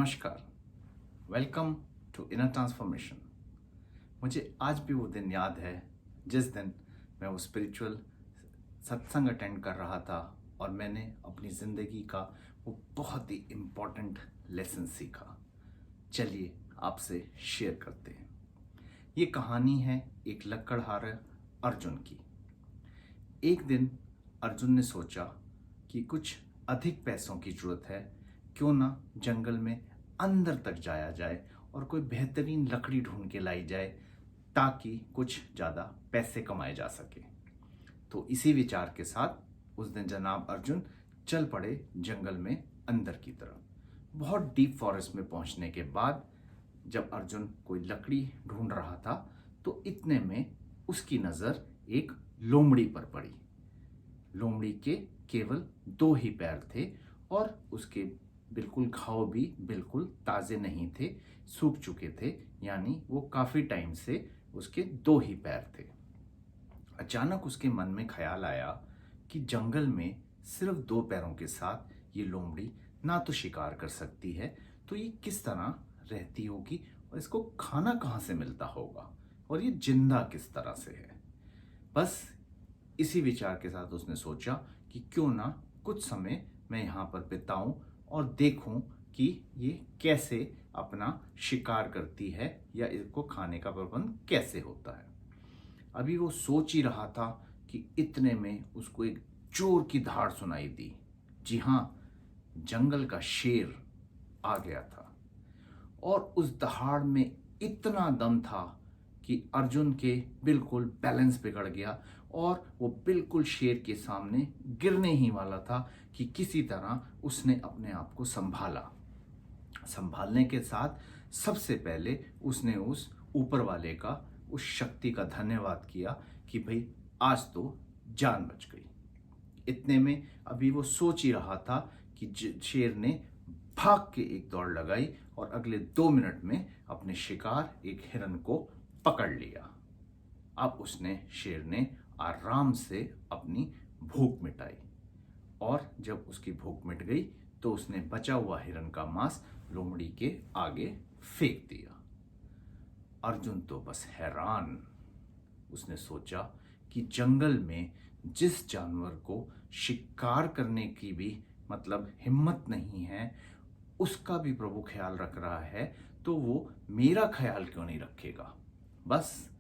नमस्कार। Welcome to inner transformation. मुझे आज भी वो दिन याद है जिस दिन मैं वो स्पिरिचुअल सत्संग अटेंड कर रहा था और मैंने अपनी ज़िंदगी का वो बहुत ही इम्पोर्टेंट लेसन सीखा। चलिए आपसे शेयर करते हैं। ये कहानी है एक लकड़हारे अर्जुन की। एक दिन अर्जुन ने सोचा कि कुछ अधिक पैसों की ज़रूरत है, क्यों ना जंगल में अंदर तक जाया जाए और कोई बेहतरीन लकड़ी ढूंढ के लाई जाए ताकि कुछ ज़्यादा पैसे कमाए जा सके। तो इसी विचार के साथ उस दिन जनाब अर्जुन चल पड़े जंगल में अंदर की तरफ। बहुत डीप फॉरेस्ट में पहुंचने के बाद जब अर्जुन कोई लकड़ी ढूंढ रहा था तो इतने में उसकी नज़र एक लोमड़ी पर पड़ी। लोमड़ी के केवल 2 ही पैर थे और उसके बिल्कुल घाव भी बिल्कुल ताज़े नहीं थे, सूख चुके थे, यानी वो काफ़ी टाइम से उसके 2 ही पैर थे। अचानक उसके मन में ख्याल आया कि जंगल में सिर्फ 2 पैरों के साथ ये लोमड़ी ना तो शिकार कर सकती है, तो ये किस तरह रहती होगी और इसको खाना कहाँ से मिलता होगा और ये जिंदा किस तरह से है। बस इसी विचार के साथ उसने सोचा कि क्यों ना कुछ समय मैं यहाँ पर बिताऊं और देखूं कि ये कैसे अपना शिकार करती है या इसको खाने का प्रबंध कैसे होता है। अभी वो सोच ही रहा था कि इतने में उसको एक जोर की दहाड़ सुनाई दी। जी हाँ, जंगल का शेर आ गया था और उस दहाड़ में इतना दम था कि अर्जुन के बिल्कुल बैलेंस बिगड़ गया और वो बिल्कुल शेर के सामने गिरने ही वाला था कि किसी तरह उसने अपने आप को संभाला। संभालने के साथ सबसे पहले उसने उस ऊपर वाले का, उस शक्ति का धन्यवाद किया कि भाई आज तो जान बच गई। इतने में अभी वो सोच ही रहा था कि शेर ने भाग के एक दौड़ लगाई और अगले 2 मिनट में अपने शिकार एक हिरन को पकड़ लिया। अब शेर ने आराम से अपनी भूख मिटाई और जब उसकी भूख मिट गई तो उसने बचा हुआ हिरन का मांस लोमड़ी के आगे फेंक दिया। अर्जुन तो बस हैरान। उसने सोचा कि जंगल में जिस जानवर को शिकार करने की भी हिम्मत नहीं है, उसका भी प्रभु ख्याल रख रहा है, तो वो मेरा ख्याल क्यों नहीं रखेगा। बस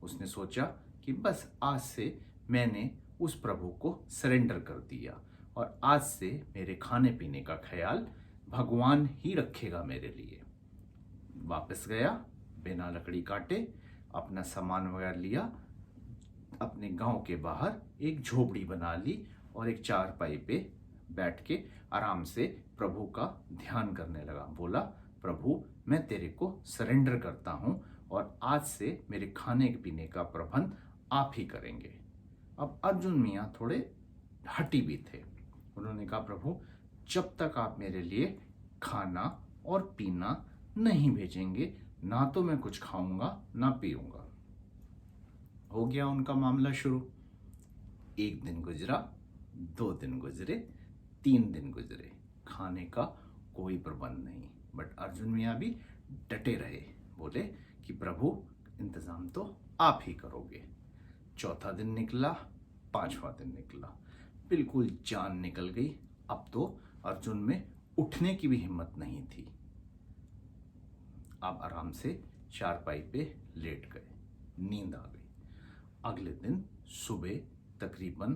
उसने सोचा कि बस आज से मैंने उस प्रभु को सरेंडर कर दिया और आज से मेरे खाने पीने का ख्याल भगवान ही रखेगा मेरे लिए। वापस गया, बिना लकड़ी काटे अपना सामान वगैरह लिया, अपने गांव के बाहर एक झोपड़ी बना ली और एक चारपाई पे बैठ के आराम से प्रभु का ध्यान करने लगा। बोला, प्रभु मैं तेरे को सरेंडर करता हूँ और आज से मेरे खाने पीने का प्रबंध आप ही करेंगे। अब अर्जुन मियाँ थोड़े हटी भी थे। उन्होंने कहा, प्रभु जब तक आप मेरे लिए खाना और पीना नहीं भेजेंगे, ना तो मैं कुछ खाऊंगा ना पीऊंगा। हो गया उनका मामला शुरू। 1 दिन गुजरा, 2 दिन गुजरे, 3 दिन गुजरे, खाने का कोई प्रबंध नहीं। बट अर्जुन मियाँ भी डटे रहे। बोले कि प्रभु इंतजाम तो आप ही करोगे। 4था दिन निकला, 5वां दिन निकला, बिल्कुल जान निकल गई। अब तो अर्जुन में उठने की भी हिम्मत नहीं थी। अब आराम से चारपाई पे लेट गए, नींद आ गई। अगले दिन सुबह तकरीबन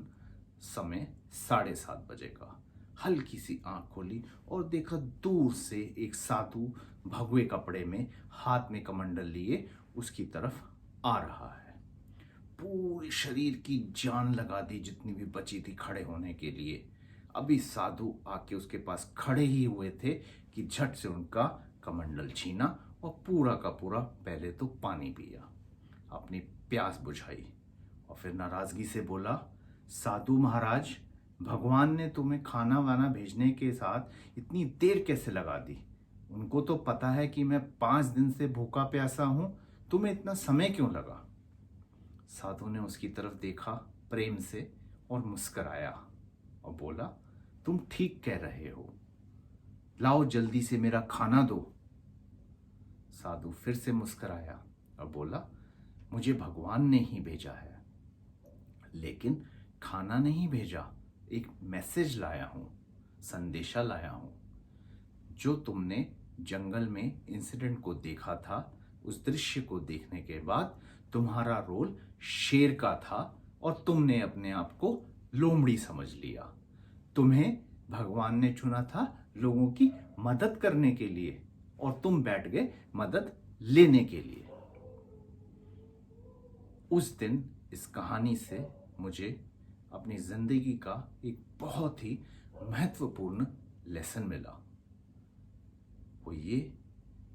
समय 7:30 बजे का, हल्की सी आंख खोली और देखा दूर से एक साधु भगवे कपड़े में, हाथ में कमंडल लिए उसकी तरफ आ रहा है। पूरे शरीर की जान लगा दी जितनी भी बची थी खड़े होने के लिए। अभी साधु आके उसके पास खड़े ही हुए थे कि झट से उनका कमंडल छीना और पूरा का पूरा पहले तो पानी पिया, अपनी प्यास बुझाई और फिर नाराजगी से बोला, साधु महाराज, भगवान ने तुम्हें खाना वाना भेजने के साथ इतनी देर कैसे लगा दी? उनको तो पता है कि मैं 5 दिन से भूखा प्यासा हूं, तुम्हें इतना समय क्यों लगा? साधु ने उसकी तरफ देखा प्रेम से और मुस्कराया और बोला, तुम ठीक कह रहे हो, लाओ जल्दी से मेरा खाना दो। साधु फिर से मुस्कुराया और बोला, मुझे भगवान ने ही भेजा है, लेकिन खाना नहीं भेजा, एक मैसेज लाया हूं, संदेशा लाया हूं। जो तुमने जंगल में इंसिडेंट को देखा था, उस दृश्य को देखने के बाद तुम्हारा रोल शेर का था और तुमने अपने आप को लोमड़ी समझ लिया। तुम्हें भगवान ने चुना था लोगों की मदद करने के लिए और तुम बैठ गए मदद लेने के लिए। उस दिन इस कहानी से मुझे अपनी जिंदगी का एक बहुत ही महत्वपूर्ण लेसन मिला। वो ये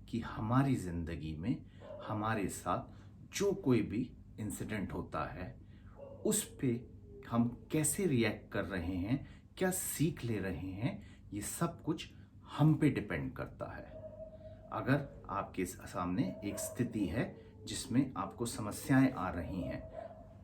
कि हमारी जिंदगी में हमारे साथ जो कोई भी इंसिडेंट होता है, उस पे हम कैसे रिएक्ट कर रहे हैं, क्या सीख ले रहे हैं, ये सब कुछ हम पे डिपेंड करता है। अगर आपके सामने एक स्थिति है जिसमें आपको समस्याएं आ रही हैं,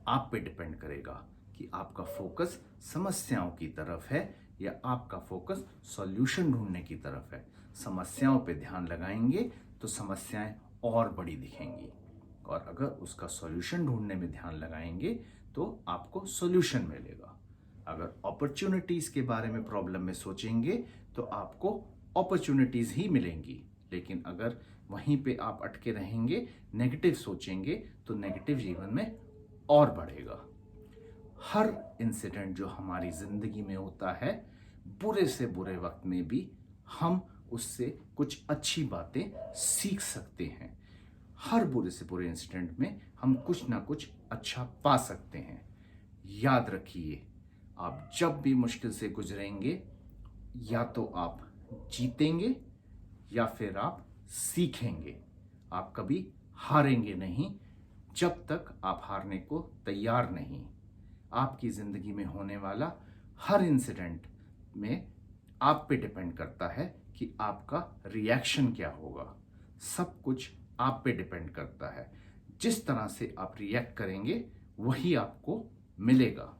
आप पे डिपेंड करेगा कि आपका फोकस समस्याओं की तरफ है या आपका फोकस सॉल्यूशन ढूंढने की तरफ है। समस्याओं पे ध्यान लगाएंगे तो समस्याएं और बड़ी दिखेंगी, और अगर उसका सॉल्यूशन ढूंढने में ध्यान लगाएंगे तो आपको सॉल्यूशन मिलेगा। अगर अपॉर्चुनिटीज के बारे में प्रॉब्लम में सोचेंगे तो आपको अपॉर्चुनिटीज ही मिलेंगी, लेकिन अगर वहीं पे आप अटके रहेंगे, नेगेटिव सोचेंगे, तो नेगेटिव जीवन में और बढ़ेगा। हर इंसिडेंट जो हमारी जिंदगी में होता है, बुरे से बुरे वक्त में भी हम उससे कुछ अच्छी बातें सीख सकते हैं। हर बुरे से बुरे इंसिडेंट में हम कुछ ना कुछ अच्छा पा सकते हैं। याद रखिए, आप जब भी मुश्किल से गुजरेंगे, या तो आप जीतेंगे या फिर आप सीखेंगे। आप कभी हारेंगे नहीं जब तक आप हारने को तैयार नहीं। आपकी जिंदगी में होने वाला हर इंसिडेंट में आप पे डिपेंड करता है कि आपका रिएक्शन क्या होगा। सब कुछ आप पे डिपेंड करता है। जिस तरह से आप रिएक्ट करेंगे वही आपको मिलेगा।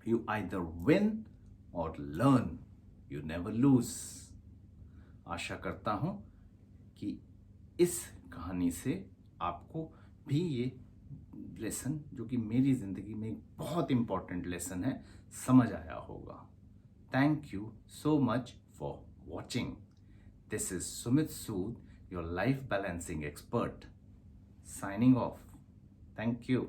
यू आइदर विन और लर्न, यू नेवर लूज। आशा करता हूं कि इस कहानी से आपको भी ये लेसन, जो कि मेरी जिंदगी में एक बहुत इंपॉर्टेंट लेसन है, समझ आया होगा। Thank you so much for watching. This is Sumit Sood, your life balancing expert, signing off. Thank you.